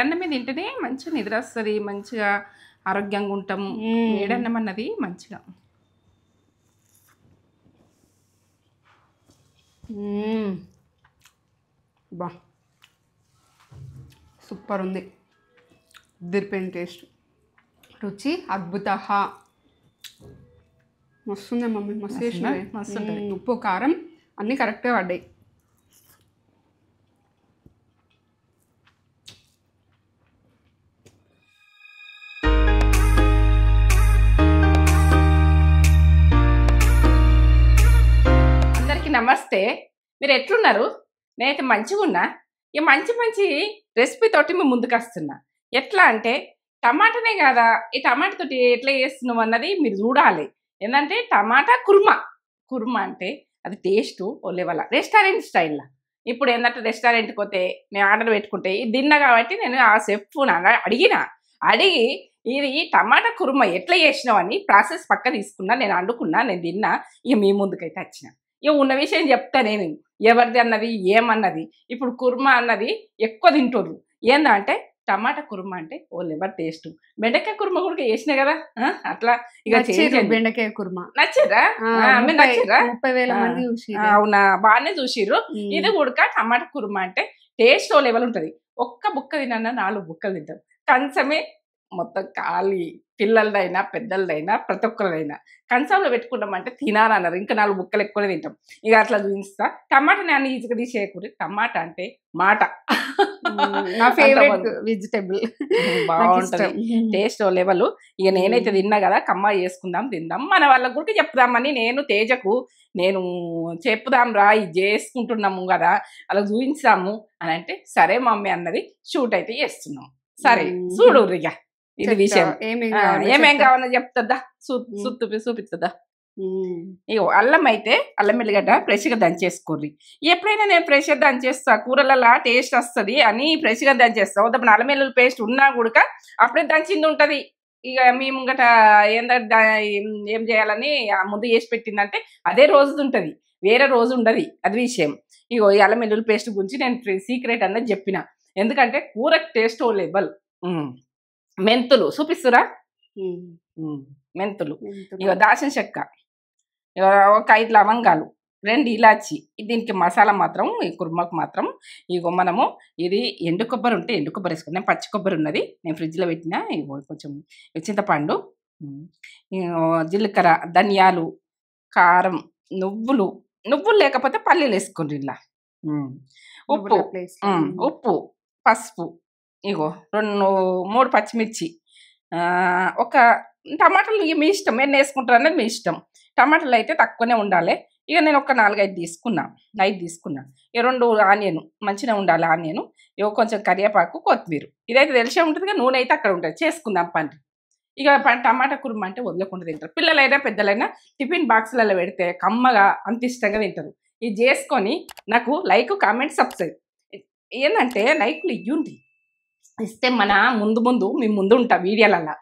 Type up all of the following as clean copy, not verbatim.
అన్నం మీద తింటేనే మంచిగా నిద్ర వస్తుంది, మంచిగా ఆరోగ్యంగా ఉంటాం. వేడన్నం అన్నది మంచిగా. బా సూపర్ ఉంది, దిరిపోయిన టేస్ట్, రుచి అద్భుత. మస్తుంది మమ్మీ, మస్తు చేసింది. మస్తు ఉంటుంది. ఉప్పు కారం అన్నీ కరెక్ట్గా పడ్డాయి. అందరికీ నమస్తే. మీరు ఎట్లున్నారు? నేనైతే మంచిగా ఉన్నా. ఇక మంచి మంచి రెసిపీ తోటి మేము ముందుకు వస్తున్నా. ఎట్లా అంటే టమాటానే కదా, ఈ టమాటా తోటి ఎట్లా చేస్తున్నాం అన్నది మీరు చూడాలి. ఏంటంటే టమాటా కుర్మా. కుర్మా అంటే అది టేస్ట్ ఓ లెవెల్, రెస్టారెంట్ స్టైల్లో. ఇప్పుడు ఏంటంటే రెస్టారెంట్కి పోతే నేను ఆర్డర్ పెట్టుకుంటే ఇది తిన్నా కాబట్టి నేను ఆ చెఫ్ అడిగి ఇది టమాటా కుర్మా ఎట్లా చేసినావని ప్రాసెస్ పక్క తీసుకున్నా, నేను వండుకున్నా, నేను తిన్నా. ఇక మీ ముందుకైతే వచ్చిన. ఇక ఉన్న విషయం చెప్తా నేను, ఎవరిది అన్నది ఏమన్నది. ఇప్పుడు కుర్మా అన్నది ఎక్కువ తింటుర్రు. ఏందంటే టమాటా కుర్మా అంటే ఓ లెవెల్ టేస్ట్. బెండకాయ కుర్మా కూడా చేసిన కదా అట్లా. ఇక బెండకాయ కుర్మా నచ్చిరా? మీరు నచ్చిరా? 30,000 మంది చూసి. అవునా, బాగానే చూసిర్రు. ఇది ఉడక టమాటా కుర్మా అంటే టేస్ట్ ఓ లెవెల్ ఉంటుంది. ఒక్క బుక్క తిన్నా 4 బుక్కలు తింటాం. కంచమే మొత్తం ఖాళీ. పిల్లలదైనా పెద్దలదైనా ప్రతి ఒక్కరిదైనా కంచంలో పెట్టుకుంటామంటే తినాలన్నారు. ఇంకా 4 బుక్కలు ఎక్కువనే తింటాం. ఇక అట్లా చూపిస్తా. టమాటా నేను ఈజీగా తీసేయకూడదు. టమాటా అంటే మాట. నా ఫేవరెట్ వెజిటేబుల్. బాగుంటుంది, టేస్ట్ లెవెల్. ఇక నేనైతే తిన్నా కదా, కమ్మ చేసుకుందాం తిందాం, మన వాళ్ళకు కూడా చెప్దామని నేను తేజకు చెప్పుదాం రా, ఇది చేసుకుంటున్నాము కదా అలా చూపించాము అని అంటే సరే మమ్మీ అన్నది. షూట్ అయితే చేస్తున్నాం. సరే చూడు ఇక ఇది విషయం. ఏమేం కావాలో చెప్తుందా, చూపిస్తుందా. ఇగో అల్లం అయితే అల్లం ఎల్లిగడ్డ ఫ్రెష్గా దంచేసుకోర్రి. ఎప్పుడైనా నేను ఫ్రెష్గా దంచేస్తా, కూరలలో టేస్ట్ వస్తుంది అని ఫ్రెష్గా దంచేస్తా. వద్ద అల్లం వెల్లుల్లి పేస్ట్ ఉన్నా కూడా అప్పుడే దంచింది ఉంటుంది. ఇక మీ ముంగట ఏం చేయాలని ముందు చేసి పెట్టిందంటే అదే రోజు ఉంటుంది, వేరే రోజు ఉండదు. అది విషయం. ఇగో ఈ అల్లం వెల్లుల్లి పేస్ట్ గురించి నేను సీక్రెట్ అన్నది చెప్పిన. ఎందుకంటే కూరకు టేస్ట్ ఓ లెవెల్. మెంతులు చూపిస్తురా? మెంతులు, ఇక దాచిన చెక్క, ఒక 5 లవంగాలు, 2 ఇలాచి. దీనికి మసాలా మాత్రం ఈ కుర్మాకు మాత్రం ఇగో మనము ఇది ఎండు కొబ్బరి ఉంటే ఎండు కొబ్బరి వేసుకున్నాం. పచ్చి కొబ్బరి ఉన్నది నేను ఫ్రిడ్జ్లో పెట్టిన. ఇగో కొంచెం చింతపండు, జీలకర్ర, ధనియాలు, కారం, నువ్వులు లేకపోతే పల్లీలు వేసుకోండి. ఇలా ఉప్పు, పసుపు, ఇగో 2-3 పచ్చిమిర్చి, ఒక టమాటాలు మీ ఇష్టం, ఎన్ని వేసుకుంటారు అనేది మీ ఇష్టం. టమాటాలు అయితే తక్కువనే ఉండాలి. ఇక నేను ఒక 4-5 తీసుకున్నా. ఇక 2 ఆనియన్ మంచిగా ఉండాలి. ఆనియన్, ఇక కొంచెం కరివేపాకు, కొత్తిమీర. ఇదైతే తెలిసే ఉంటుంది కదా, నూనె అయితే అక్కడ ఉంటుంది. చేసుకుందాం పండి. ఇక టమాటా కుర్మా అంటే వదలకుండా తింటారు. పిల్లలైనా పెద్దలైనా టిఫిన్ బాక్సులలో పెడితే కమ్మగా అంత ఇష్టంగా తింటారు. ఇది చేసుకొని నాకు లైక్, కామెంట్, సబ్స్క్రైబ్. ఏంటంటే లైక్లు ఇస్తే మన ముందు మీ ముందు ఉంటా వీడియోలల్లో.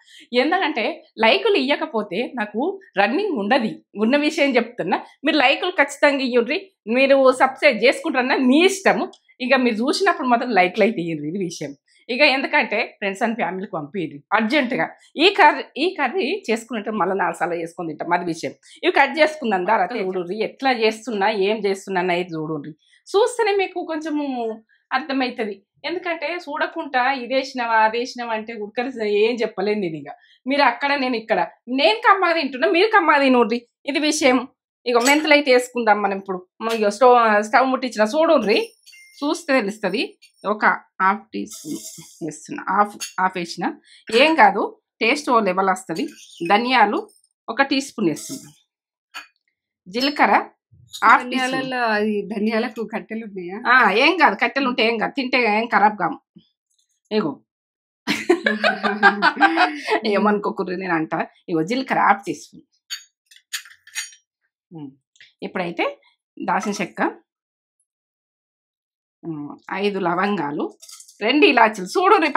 ఎందుకంటే లైకులు ఇవ్వకపోతే నాకు రన్నింగ్ ఉండదు. ఉన్న విషయం చెప్తున్నా. మీరు లైకులు ఖచ్చితంగా ఇవ్వండి. మీరు సబ్స్క్రైబ్ చేసుకుంటారన్నా మీ ఇష్టము. ఇక మీరు చూసినప్పుడు మాత్రం లైక్లు అయితే ఇవ్వండి. ఇది విషయం. ఇక ఎందుకంటే ఫ్రెండ్స్ అండ్ ఫ్యామిలీకి పంపించండి అర్జెంటుగా. ఈ కర్రీ చేసుకున్నట్టు మళ్ళీ 4 సార్లు చేసుకొని తింటాం. అది విషయం. ఇవి కట్ చేసుకుందాం తర్వాత చూడుర్రి ఎట్లా చేస్తున్నా, ఏం చేస్తున్నా అయితే చూడుర్రి. చూస్తేనే మీకు కొంచెము అర్థమవుతుంది. ఎందుకంటే చూడకుండా ఇదేసినావా అదేసినావా అంటే ఉడకరి ఏం చెప్పలేను నేను. ఇక మీరు అక్కడ నేను ఇక్కడ, నేను కమ్మగా తింటున్నా, మీరు కమ్మగా తినూర్రి. ఇది విషయం. ఇక మెంతులు అయితే వేసుకుందాం మనం ఇప్పుడు. ఇక స్టవ్ ముట్టించిన చూడుర్రి, చూస్తే తెలుస్తుంది. ఒక 1/2 టీ స్పూన్ వేస్తున్నా. హాఫ్ వేసిన ఏం కాదు, టేస్ట్ ఓ లెవెల్ వస్తుంది. ధనియాలు 1 టీ స్పూన్ వేస్తున్నా. జీలకర్ర ధనియాలకు కట్టెలు ఉన్నాయా? ఏం కాదు, కట్టెలు ఉంటే ఏం కాదు, తింటే ఏం ఖరాబ్ కాము. ఇగో ఏమనుకోకూడదు నేను అంట. ఇగో జీలకర్ర 1/2 టీ స్పూన్. ఇప్పుడైతే దాచిన చెక్క, 5 లవంగాలు, 2 ఇలాచీలు. చూడుర్రి,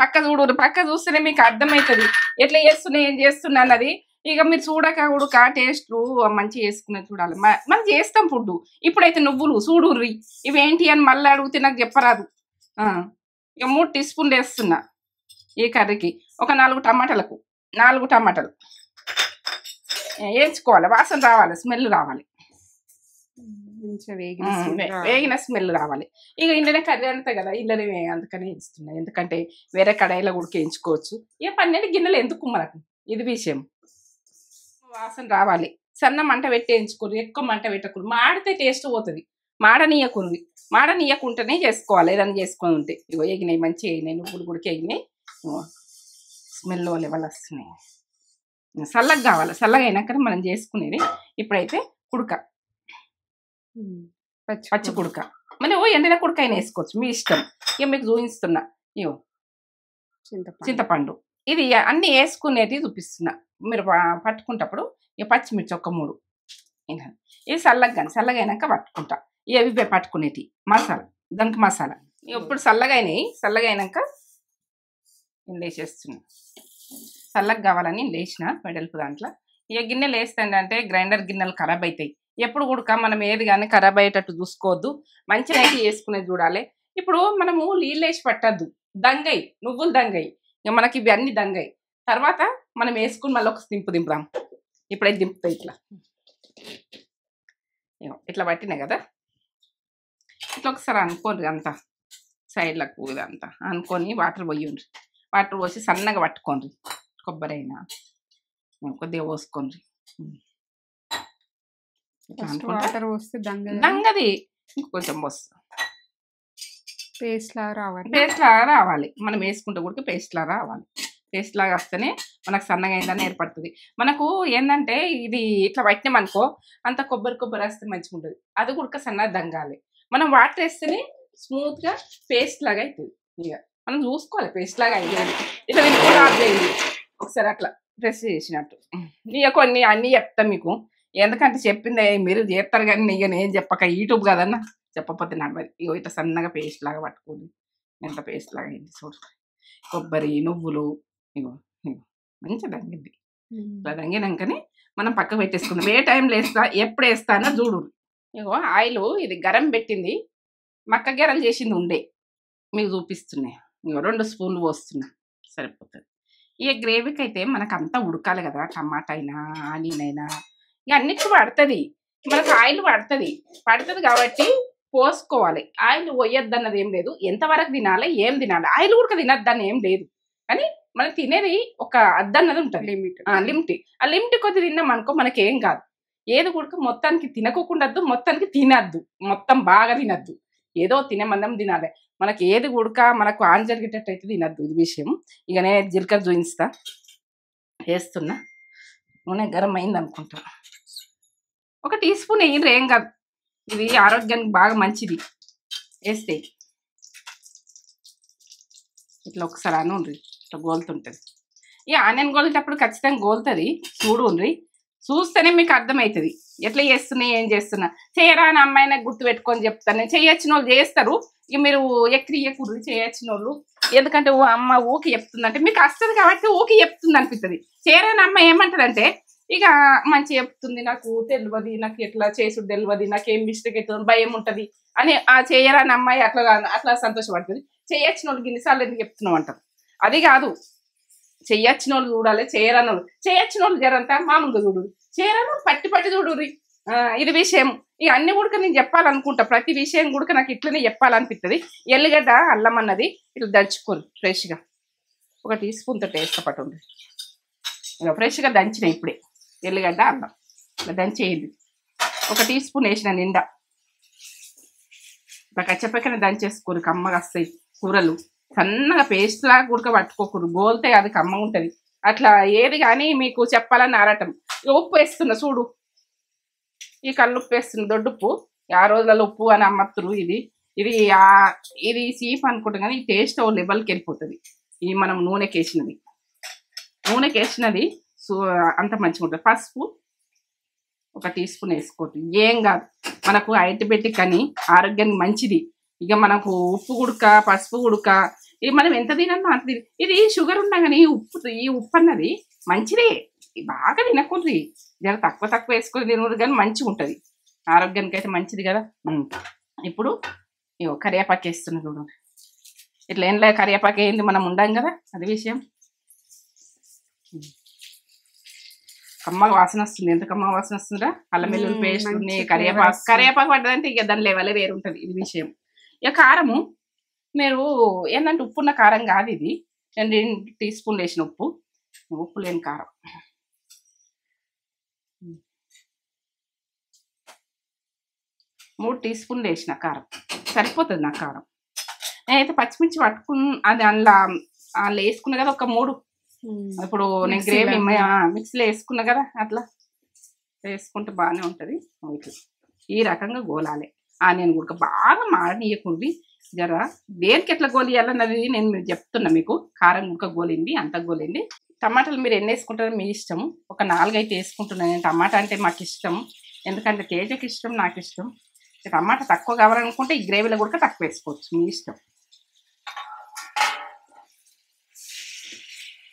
పక్క చూస్తేనే మీకు అర్థమవుతుంది ఎట్లా చేస్తున్నా, ఏం చేస్తున్నా అన్నది. ఇక మీరు చూడక టేస్ట్ మంచిగా చేసుకునేది చూడాలి. మనం చేస్తాం ఫుడ్. ఇప్పుడైతే నువ్వులు చూడుర్రి, ఇవేంటి అని మళ్ళీ అడిగితే నాకు చెప్పరాదు. ఇక 3 టీ స్పూన్లు వేస్తున్నా. ఈ కర్రీకి ఒక 4 టమాటాలకు 4 టమాటాలు వేయించుకోవాలి, వాసన రావాలి, స్మెల్ రావాలి, మంచిగా వేగిన స్మెల్ రావాలి. ఇక ఇంట్లోనే కర్రీ అంతా కదా, ఇంట్లోనే అందుకని వేస్తున్నాయి. ఎందుకంటే వేరే కడాయిలో కూడా వేయించుకోవచ్చు. ఇక 12 గిన్నెలు ఎందుకు మనకు, ఇది విషయం. వాసన రావాలి, సన్న మంట పెట్టి వేయించుకోరు, ఎక్కువ మంట పెట్టకూడదు, మాడితే టేస్ట్ పోతుంది. మాడనీయకుంటేనే చేసుకోవాలి, ఏదైనా చేసుకొని ఉంటే. ఇగో ఎగినాయి, మంచిగా వేగినాయి, నువ్వులు కూడా వేగినాయి, స్మెల్ లెవెల్ వస్తున్నాయి. చల్లగా కావాలి, చల్లగా అయినాక మనం చేసుకునేది. ఇప్పుడైతే కుడక, పచ్చి కుడక, మళ్ళీ ఎండిన కుడక అయినా వేసుకోవచ్చు, మీ ఇష్టం. ఇక మీకు చూపిస్తున్నా, ఇగో చింతపండు, ఇది అన్నీ వేసుకునేది చూపిస్తున్నా. మీరు పట్టుకుంటప్పుడు ఇక పచ్చిమిర్చి ఒక 3, ఇది చల్లగా అయినాక పట్టుకుంటా. ఇవి పట్టుకునేటి మసాలా, దానికి మసాలా. ఇప్పుడు చల్లగా అయినాక నేను లేచేస్తున్నా. చల్లగా కావాలని లేచిన వెడల్పు దాంట్లో. ఇక గిన్నెలు వేస్తానంటే గ్రైండర్ గిన్నెలు ఖరాబ్ అవుతాయి. ఎప్పుడు కూడా మనం ఏది కానీ ఖరాబ్ అయ్యేటట్టు చూసుకోవద్దు, మంచిగా అయితే వేసుకునేది చూడాలి. ఇప్పుడు మనము నీళ్ళు వేసి పట్టద్దు, దంగయి, నువ్వులు దంగయి, ఇక మనకి ఇవి అన్ని దంగయి. తర్వాత మనం వేసుకుని మళ్ళీ ఒక దింపుదాం. ఇప్పుడైతే దింపుతాయి ఇట్లా పట్టినాయి కదా, ఇట్లా ఒకసారి అనుకోండి, అంతా సైడ్లకు ఇదంతా అనుకొని వాటర్ పోసి సన్నగా పట్టుకోండి. కొబ్బరి అయినా కొద్దిగా పోసుకోండి. దంగది ఇంకొంచెం పోస్తా, పేస్ట్ లాగా రావాలి. మనం వేసుకుంటే కూడా పేస్ట్ లాగా రావాలి. పేస్ట్ లాగా వస్తేనే మనకు సన్నగా అయిందని ఏర్పడుతుంది. మనకు ఏంటంటే ఇది ఇట్లా పట్టినామనుకో, అంత కొబ్బరి వస్తే మంచిగా ఉంటుంది. అది కూడా సన్నగా దంగాలి. మనం వాటర్ వేస్తేనే స్మూత్గా పేస్ట్ లాగా అవుతుంది. ఇక మనం చూసుకోవాలి పేస్ట్ లాగా అయ్యేది. ఇట్లా మీరు కూడా చేయండి ఒకసారి, అట్లా ప్రెస్ చేసినట్టు. ఇక కొన్ని అన్నీ చెప్తాం మీకు, ఎందుకంటే చెప్పింది మీరు చేస్తారు కానీ ఇక నేను చెప్పక యూట్యూబ్ కదన్నా, చెప్పకపోతే నడవదు. ఇగో ఇట్లా సన్నగా పేస్ట్ లాగా పట్టుకోండి. ఎంత పేస్ట్ లాగా అయింది చూడు, కొబ్బరి, నువ్వులు, ఇగో మంచిగా దంగింది. ఇట్లా దంగినాకనే మనం పక్క పెట్టేసుకుందాం. ఏ టైంలో వేస్తా, ఎప్పుడు వేస్తానో చూడు. ఇగో ఆయిల్ ఇది గరం పెట్టింది, మక్క గెరలు చేసింది ఉండే, మీకు చూపిస్తున్నాయి. ఇగో 2 స్పూన్లు పోస్తున్నా, సరిపోతుంది. ఇక గ్రేవీకి అయితే మనకు అంతా ఉడకాలి కదా, టమాటా అయినా ఆనియన్ అయినా ఇక అన్నిటికీ పడుతుంది, మనకు ఆయిల్ పడుతుంది కాబట్టి పోసుకోవాలి. ఆయిల్ పోయొద్దన్నది ఏం లేదు, ఎంతవరకు తినాలి, ఏం తినాలి, ఆయిల్ కూడా తినొద్దని ఏం లేదు. కానీ మనం తినేది ఒక అద్దన్నది ఉంటుంది, లిమిట్. ఆ లిమిట్ కొద్ది తిన్నాం అనుకో మనకేం కాదు. ఏది కూడా మొత్తానికి తినకోకుండద్దు, మొత్తానికి తినద్దు, మొత్తం బాగా తినద్దు, ఏదో తినేమందం తినాలి. మనకి ఏది ఉడక మనకు ఆన్ జరిగేటట్టు అయితే తినద్దు, ఇది విషయం. ఇక నేను జీలకర్ర చూపిస్తా, వేస్తున్నా. నూనె గరం అయింది అనుకుంటా, 1 టీ స్పూన్ వేయండి, ఏం కాదు, ఇది ఆరోగ్యానికి బాగా మంచిది వేస్తే. ఇట్లా ఒకసారి అనుండ్రి, ఇట్లా గోలుతుంటుంది. ఇక ఆనియన్ గోలేటప్పుడు ఖచ్చితంగా గోలుతుంది, చూడుండ్రి, చూస్తేనే మీకు అర్థమవుతుంది ఎట్లా చేస్తున్నా, ఏం చేస్తున్నా. చేయరా అని అమ్మాయిని గుర్తు పెట్టుకొని చెప్తాను. చేయొచ్చిన వాళ్ళు చేస్తారు, ఇక మీరు ఎక్కిరియకూడదు చేయొచ్చిన వాళ్ళు. ఎందుకంటే అమ్మ ఊకి చెప్తుందంటే మీకు వస్తుంది కాబట్టి ఊకి చెప్తుంది అనిపిస్తుంది. చేయరాని అమ్మ ఏమంటదంటే ఇక మంచి చెప్తుంది, నాకు తెలియదు, నాకు ఎట్లా చేసుడు తెలియదు, నాకేం మిస్టేక్ అవుతుంది భయం ఉంటుంది అని ఆ చేయరాని అమ్మాయి అట్లా సంతోషపడుతుంది. చేయొచ్చిన వాళ్ళకి ఇన్నిసార్లు ఎందుకు చెప్తున్నావు అంటారు. అది కాదు, చెయ్యొచ్చిన వాళ్ళు చూడాలి, చేయరాని వాళ్ళు. చేయొచ్చిన వాళ్ళు జరంతా మామూలుగా చూడు, చేయరాని పట్టి చూడుర్రి. ఇది విషయం. ఇక అన్ని కూడా నేను చెప్పాలనుకుంటా, ప్రతి విషయం కూడా నాకు ఇట్లనే చెప్పాలనిపిస్తుంది. ఎల్లిగడ్డ అల్లం అన్నది ఇట్లా దంచుకోరు ఫ్రెష్గా, 1 టీ స్పూన్ తోటి వేస్తపట్టు. ఇక ఫ్రెష్గా దంచిన ఇప్పుడే ఎల్లిగడ్డ అల్లం ఇట్లా దంచేయండి. 1 టీ స్పూన్ వేసిన నిండా. ఇట్లా కచ్చపక్కన దంచేసుకోరు, కమ్మగా వస్తాయి కూరలు. సన్నగా పేస్ట్ లాగా ఉడక పట్టుకోకూడదు, గోలితే అది కమ్మగా ఉంటుంది. అట్లా ఏది కానీ మీకు చెప్పాలని ఆరాటం. ఉప్పు వేస్తున్నా చూడు, ఈ కల్లుప్పు వేస్తున్నా, దొడ్డుప్పు. ఆ రోజులలో ఉప్పు అని అమ్మత్తురు. ఇది సీప్ అనుకుంటాం కానీ ఈ టేస్ట్ ఓ లెవెల్కి వెళ్ళిపోతుంది. ఈ మనం నూనెకేసినది అంత మంచిగా ఉంటుంది. పసుపు 1 టీ స్పూన్ వేసుకోవద్దు, ఏం కాదు, మనకు యాంటీబయాటిక్ అని ఆరోగ్యానికి మంచిది. ఇక మనకు ఉప్పు గుడక, పసుపు గుడక, ఇది మనం ఎంత తినన్నా అంత తిని. ఇది షుగర్ ఉన్నా కానీ ఈ ఉప్పు అన్నది మంచిదే, బాగా తినకూడదు, జర తక్కువ వేసుకొని తినకూడదు, కానీ మంచిగా ఉంటుంది, ఆరోగ్యానికి అయితే మంచిది కదా. ఇప్పుడు కరివేపాకు వేస్తున్నా చూడు, ఇట్లా ఎండ్ల కరివేపాకు ఏంది మనం ఉండం కదా, అది విషయం. కమ్మగా వాసన వస్తుంది. ఎంత కమ్మగా వాసన వస్తుందా. అల్లం వెల్లుల్లి పేస్ట్ ఉన్నాయి, కరివేపాకు పడ్డదంటే ఇక దాని లెవెలే వేరు ఉంటుంది, ఇది విషయం. ఇక కారము మీరు ఏంటంటే ఉప్పున్న కారం కాదు ఇది. నేను 2 టీ స్పూన్లు వేసిన ఉప్పు లేని కారం. 3 టీ స్పూన్లు వేసిన కారం సరిపోతుంది నాకు కారం. నేనైతే పచ్చిమిర్చి పట్టుకుని అది అందులో వేసుకున్నా కదా ఒక 3. ఇప్పుడు నేను గ్రేవీ మిక్సీలో వేసుకున్నా కదా, అట్లా వేసుకుంటే బాగానే ఉంటుంది. ఈ రకంగా గోలాలి. నేను కూడా బాగా మాడనీయకుండి జర దేనికి ఎట్లా గోలియాలన్నది నేను చెప్తున్నా మీకు. కారం గుక్క గోలింది, అంత గోలింది. టమాటాలు మీరు ఎన్ని వేసుకుంటారో మీ ఇష్టం. ఒక 4 అయితే వేసుకుంటున్నాను నేను. టమాటా అంటే మాకు ఇష్టం, ఎందుకంటే తేజకి ఇష్టం, నాకు ఇష్టం. టమాటా తక్కువ కావాలనుకుంటే ఈ గ్రేవీలో కూడా తక్కువ వేసుకోవచ్చు, మీ ఇష్టం.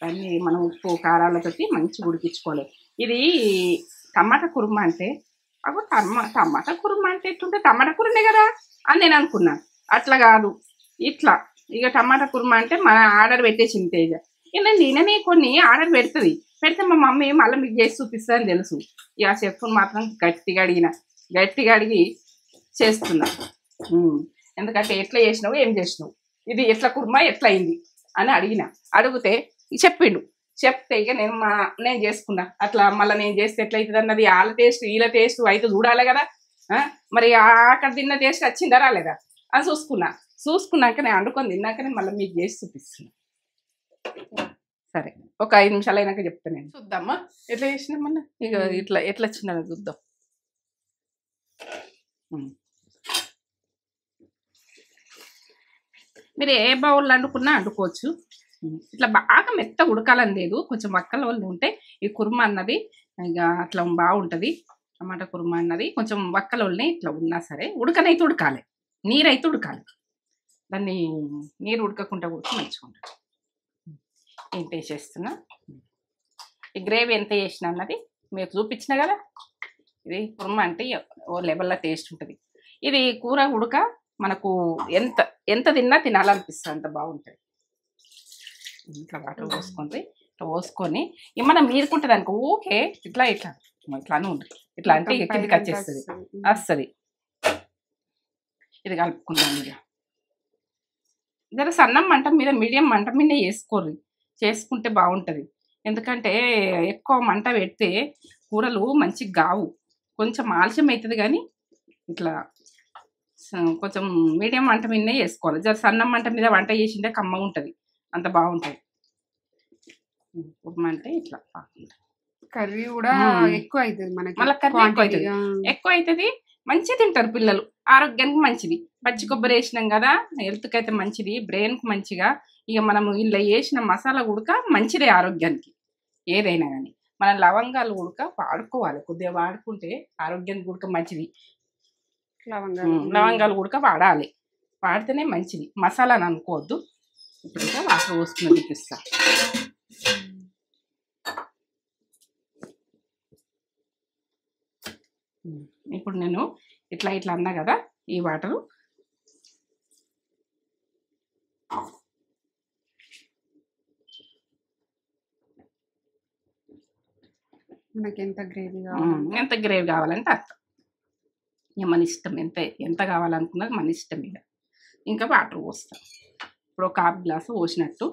దాన్ని మనం ఉప్పు కారాలతోటి మంచిగా ఉడికించుకోవాలి. ఇది టమాటా కుర్మా అంటే టమాటా కుర్మా అంటే ఎట్లుంటే టమాటా కూరనే కదా అని నేను అనుకున్నా. అట్లా కాదు, ఇట్లా. ఇక టమాటా కుర్మా అంటే మన ఆర్డర్ పెట్టేసింది తేజ. నేననే కొన్ని ఆర్డర్ పెడితే మా మమ్మీ మళ్ళీ మీకు చేసి చూపిస్తుందని తెలుసు. ఇక చెప్పుని మాత్రం గట్టిగా అడిగి చేస్తున్నా. ఎందుకంటే ఎట్లా చేసినావు, ఏం చేసినావు, ఇది ఎట్లా కుర్మా ఎట్లా అయింది అని అడిగితే చెప్తే ఇక నేను చేసుకున్నా. అట్లా మళ్ళీ నేను చేస్తే ఎట్లయితుంది అన్నది వాళ్ళ టేస్ట్ వీళ్ళ టేస్ట్ అయితే చూడాలి కదా. మరి అక్కడ తిన్న టేస్ట్ వచ్చిందా రాలేదా అని చూసుకున్నాక నేను వండుకొని తిన్నాకనే మళ్ళీ మీకు చేసి చూపిస్తున్నా. సరే, ఒక 5 నిమిషాలు అయినాక చెప్తాను నేను. చూద్దామా ఎట్లా చేసినామన్నా. ఇక ఎట్లా వచ్చిందని చూద్దాం. మీరు ఏ బౌల్లో వండుకోవచ్చు. ఇట్లా బాగా మెత్త ఉడకాలని లేదు, కొంచెం వక్కల వాళ్ళు ఉంటే ఈ కుర్మా అన్నది ఇక అట్లా బాగుంటుంది. టమాటా కుర్మా అన్నది కొంచెం వక్కల వాళ్ళని ఇట్లా ఉన్నా సరే ఉడకనైతే ఉడకాలి, నీరైతే ఉడకాలి. దాన్ని నీరు ఉడకకుండా కూడా మంచిగా ఉంటుంది. ఎంత వేసేస్తున్నా, ఈ గ్రేవీ ఎంత వేసిన అన్నది మీకు చూపించిన కదా. ఇది కుర్మా అంటే ఓ లెవెల్లో టేస్ట్ ఉంటుంది. ఇది కూర ఉడక మనకు ఎంత తిన్నా తినాలనిపిస్తుంది, అంత బాగుంటుంది. ఇట్లా వాటర్ పోసుకొని ఏమన్నా మీరుకుంటుంది అనుకో, ఓకే ఇట్లానే ఉంటుంది. ఇట్లా అంటే ఇక కిందికి వస్తుంది. ఇది కలుపుకుందాం. ఇక జర సన్నం మంట మీద, మీడియం మంట మీద చేసుకుంటే బాగుంటుంది. ఎందుకంటే ఎక్కువ మంట పెడితే కూరలు మంచిగా కావు, కొంచెం ఆలస్యం అవుతుంది. కానీ ఇట్లా కొంచెం మీడియం మంట మీదనే చేసుకోవాలి. జర సన్నం మంట మీద వంట చేసిందే కమ్మగా ఉంటుంది, అంత బాగుంటుంది. ఉప్మా అంటే ఇట్లా కర్రీ కూడా ఎక్కువ అవుతుంది మనకి. మళ్ళీ కర్రీ ఎక్కువ అవుతుంది. మంచిగా తింటారు పిల్లలు, ఆరోగ్యానికి మంచిది. పచ్చి కొబ్బరి వేసినాం కదా, హెల్త్కి అయితే మంచిది, బ్రెయిన్కి మంచిగా. ఇక మనము ఇలా వేసిన మసాలా ఉడక మంచిదే ఆరోగ్యానికి. ఏదైనా కానీ మన లవంగాలు ఉడక వాడుకోవాలి, కొద్దిగా వాడుకుంటే ఆరోగ్యానికి ఉడక మంచిది. లవంగాలు ఉడక వాడితేనే మంచిది, మసాలా అని అనుకోవద్దు. ఇప్పుడు ఇంకా వాటర్ పోసుకుని చూపిస్తా. ఇప్పుడు నేను ఇట్లా అన్నా కదా, ఈ వాటరు మనకి ఎంత గ్రేవీ కావాలంటే అంత. ఇక మన ఇష్టం, ఎంత కావాలనుకున్నది మన ఇష్టం. ఇక ఇంకా వాటర్ పోస్తాం. ఇప్పుడు ఒక 1/2 గ్లాసు పోసినట్టు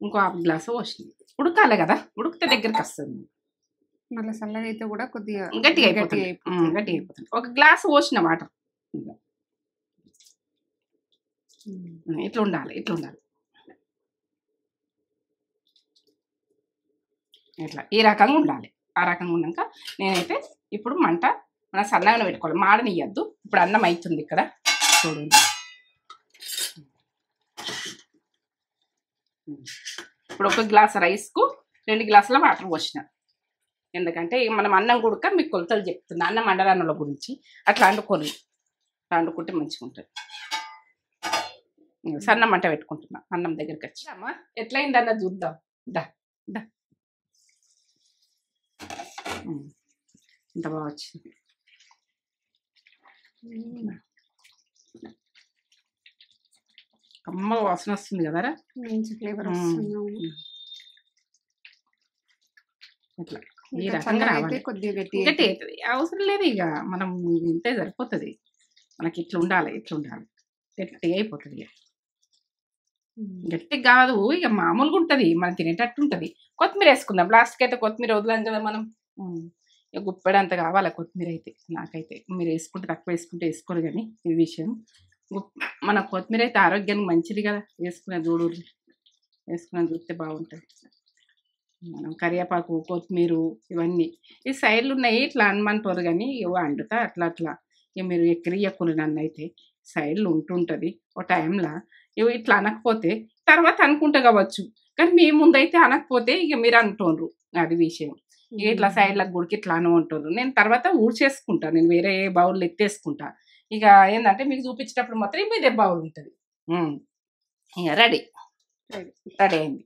ఇంకో 1/2 గ్లాసు పోసినాం. ఉడకాలి కదా, ఉడికితే దగ్గరికి వస్తుంది. మళ్ళీ చల్లగా అయితే కూడా కొద్దిగా గట్టిగా అయిపోతుంది. 1 గ్లాసు పోసిన వాటర్ ఇట్లా ఉండాలి. ఇట్లా ఈ రకంగా ఉండాలి. ఆ రకంగా ఉన్నాక నేనైతే ఇప్పుడు మంట మన సన్నగా పెట్టుకోవాలి, మాడనియద్దు. ఇప్పుడు అన్నం అవుతుంది ఇక్కడ చూడండి. ఇప్పుడు 1 గ్లాస్ రైస్కు 2 గ్లాసుల వాటర్ పోసిన. ఎందుకంటే మనం అన్నం కూడా మీకు కొలతలు చెప్తున్నా, అన్నం వండరాన్నుల గురించి. అట్లా వండుకుంటే మంచిగా ఉంటుంది. సన్న మంట పెట్టుకుంటున్నా, అన్నం దగ్గరికి వచ్చి. అమ్మా ఎట్లయిందన్న చూద్దాం. ఇంత బాగా వచ్చింది. కమ్మగా వాసన వస్తుంది కదరా. మంచి ఫ్లేవర్ మ్మ్. వస్తుంది. అవును. ఇట్లా ఈ ఇంకా రకంగా చల్లగా అయితే రావాలి. కొద్దిగా గట్టి గట్టి అవుతుంది. అవుతుంది, అవసరం లేదు ఇక మనం ఇంతే సరిపోతుంది. మనకి ఇట్లా ఉండాలి, ఇట్లా ఉండాలి, గట్టిగా అయిపోతుంది. ఇక గట్టి కాదు, ఇక మామూలుగా ఉంటుంది, మనం తినేటట్టు ఉంటుంది. కొత్తిమీర వేసుకుందాం లాస్ట్కి అయితే. కొత్తిమీర వదలం కదా మనం. ఇక గుప్పెడంత కావాలి కొత్తిమీర అయితే. నాకైతే మీరు వేసుకుంటే తక్కువ వేసుకుంటే వేసుకోరు, కానీ ఈ విషయం మన కొత్తిమీర అయితే ఆరోగ్యానికి మంచిది కదా. వేసుకునే చూడు, వేసుకుని చూస్తే బాగుంటుంది. మనం కరివేపాకు, కొత్తిమీర ఇవన్నీ ఈ సైడ్లు ఉన్నాయి, ఇట్లా అనమంటారు కానీ ఇవి వండుతా అట్లా అట్లా. ఇక మీరు ఎక్కరియకుని నన్ను అయితే సైడ్లు ఉంటుంటుంది ఒక టైంలో. ఇవి ఇట్లా అనకపోతే తర్వాత అనుకుంటా కావచ్చు, కానీ మీ ముందైతే అనకపోతే ఇక మీరు అంటుండ్రు. అది విషయం. ఇక ఇట్లా సైడ్లకు గుడికి ఇట్లా అను అంటారు. నేను తర్వాత ఊడ్చేసుకుంటా, నేను వేరే బౌల్ ఎత్తేసుకుంటా. ఇక ఏంటంటే మీకు చూపించేటప్పుడు మాత్రం మీదే బౌల్ ఉంటుంది. ఇక రెడీ రెడీ అయింది.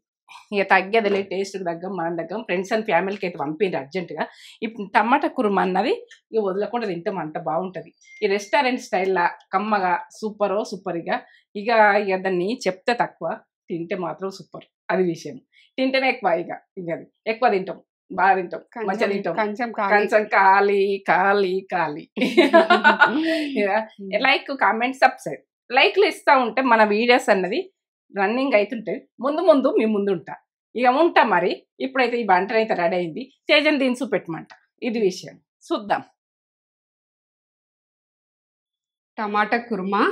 ఇక తగ్గేదిలే, టేస్ట్కి తగ్గం, మనం తగ్గం. ఫ్రెండ్స్ అండ్ ఫ్యామిలీకి అయితే పంపింది అర్జెంటుగా. ఇప్పుడు టమాటా కుర్మా అన్నది ఇక వదలకుండా తింటాం, అంత బాగుంటుంది. ఈ రెస్టారెంట్ స్టైల్లో కమ్మగా సూపర్గా. ఇక దాన్ని చెప్తే తక్కువ, తింటే మాత్రం సూపర్. అది విషయం. తింటేనే ఎక్కువ. ఇక అది ఎక్కువ తింటాం, బాగా తింటాం, మంచిగా తింటాం. కొంచెం కాలి లైక్, కామెంట్, సబ్స్క్రైబ్. లైక్లు ఇస్తూ ఉంటే మన వీడియోస్ అన్నది రన్నింగ్ అవుతుంటే ముందు మీ ముందు ఉంటా. ఇక ఉంటా మరి. ఇప్పుడైతే ఈ బంటనైతే రెడీ అయింది. తేజని దినుసు పెట్టమంట. ఇది విషయం. చూద్దాం. టమాటా కుర్మా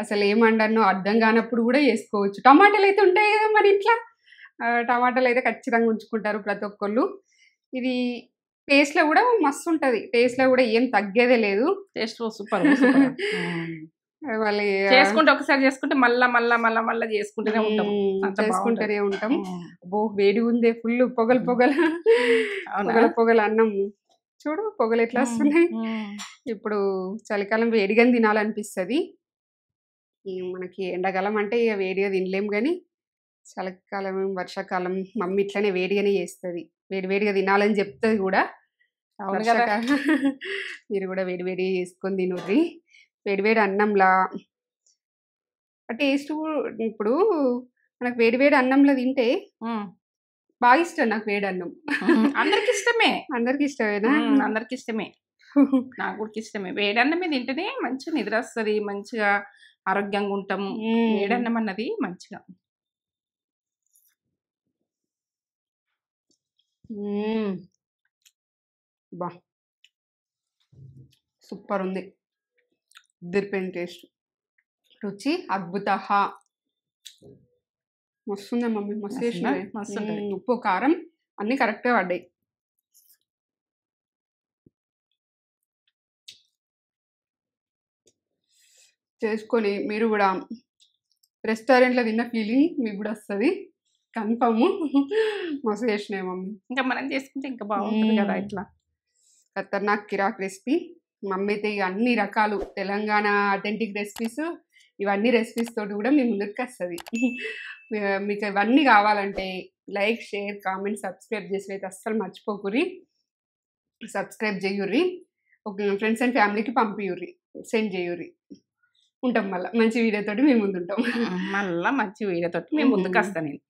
అసలు ఏమండనో అర్థం కానప్పుడు కూడా చేసుకోవచ్చు. టమాటాలు అయితే ఉంటాయి కదా మరి ఇంట్లో. టమాటాలు అయితే ఖచ్చితంగా ఉంచుకుంటారు ప్రతి ఒక్కళ్ళు. ఇది టేస్ట్లో కూడా మస్తు ఉంటుంది. టేస్ట్లో కూడా ఏం తగ్గేదే లేదు. Taste super. మళ్ళీ చేసుకుంటే ఒకసారి చేసుకుంటే మళ్ళా చేసుకుంటూనే ఉంటాం. చేసుకుంటూనే ఉంటాం. వేడి ఉందే ఫుల్ పొగలు అన్నం చూడు, పొగలు ఎట్లా వస్తున్నాయి. ఇప్పుడు చలికాలం వేడిగా తినాలనిపిస్తుంది. మనకి ఎండాకాలం అంటే ఇక వేడిగా తినలేం, కానీ చలికాలం, వర్షాకాలం మమ్మీ ఇట్లనే వేడిగానే చేస్తుంది. వేడిగా తినాలని చెప్తుంది కూడా. మీరు కూడా వేడిగా చేసుకొని తినుర్రి. వేడివేడి అన్నంలా టేస్ట్. ఇప్పుడు మనకు వేడివేడి అన్నంలో తింటే బాగా ఇష్టం నాకు వేడి అన్నం. అందరికి ఇష్టమే. అందరికి ఇష్టమేనా? అందరికి ఇష్టమే, నాకు కూడా ఇష్టమే. వేడి అన్నమే తింటేనే మంచిగా నిద్ర వస్తుంది, మంచిగా ఆరోగ్యంగా ఉంటాం. వేడి అన్నం అన్నది మంచిగా. బా సూపర్ ఉంది. దిరిపోయిన టేస్ట్, రుచి అద్భుత. మస్తుందా మమ్మీ, మస్తు చేసింది. ఉప్పు కారం అన్నీ కరెక్ట్గా పడ్డాయి. చేసుకొని మీరు కూడా రెస్టారెంట్లో తిన్న ఫీలింగ్ మీకు కూడా వస్తుంది కన్ఫర్మ్. మస్తు చేసినాయి మమ్మీ. ఇంకా మనం చేసుకుంటే ఇంకా బాగుంటుంది కదా. ఇట్లా ఖతర్నాక్ కిరాక్ రెసిపీ. మమ్మీ అయితే ఇక అన్ని రకాలు తెలంగాణ అథెంటిక్ రెసిపీస్, ఇవన్నీ రెసిపీస్ తోటి కూడా మీ ముందుకు వస్తుంది. మీకు ఇవన్నీ కావాలంటే లైక్, షేర్, కామెంట్, సబ్స్క్రైబ్ చేసి అయితే అస్సలు మర్చిపోకుర్రి. సబ్స్క్రైబ్ చేయుర్రి. ఫ్రెండ్స్ అండ్ ఫ్యామిలీకి పంపియుర్రి, సెండ్ చేయుర్రి. ఉంటాం మళ్ళీ మంచి వీడియోతోటి మీ ముందు ఉంటాం. మళ్ళీ మంచి వీడియోతోటి మీ ముందుకు వస్తాను నేను.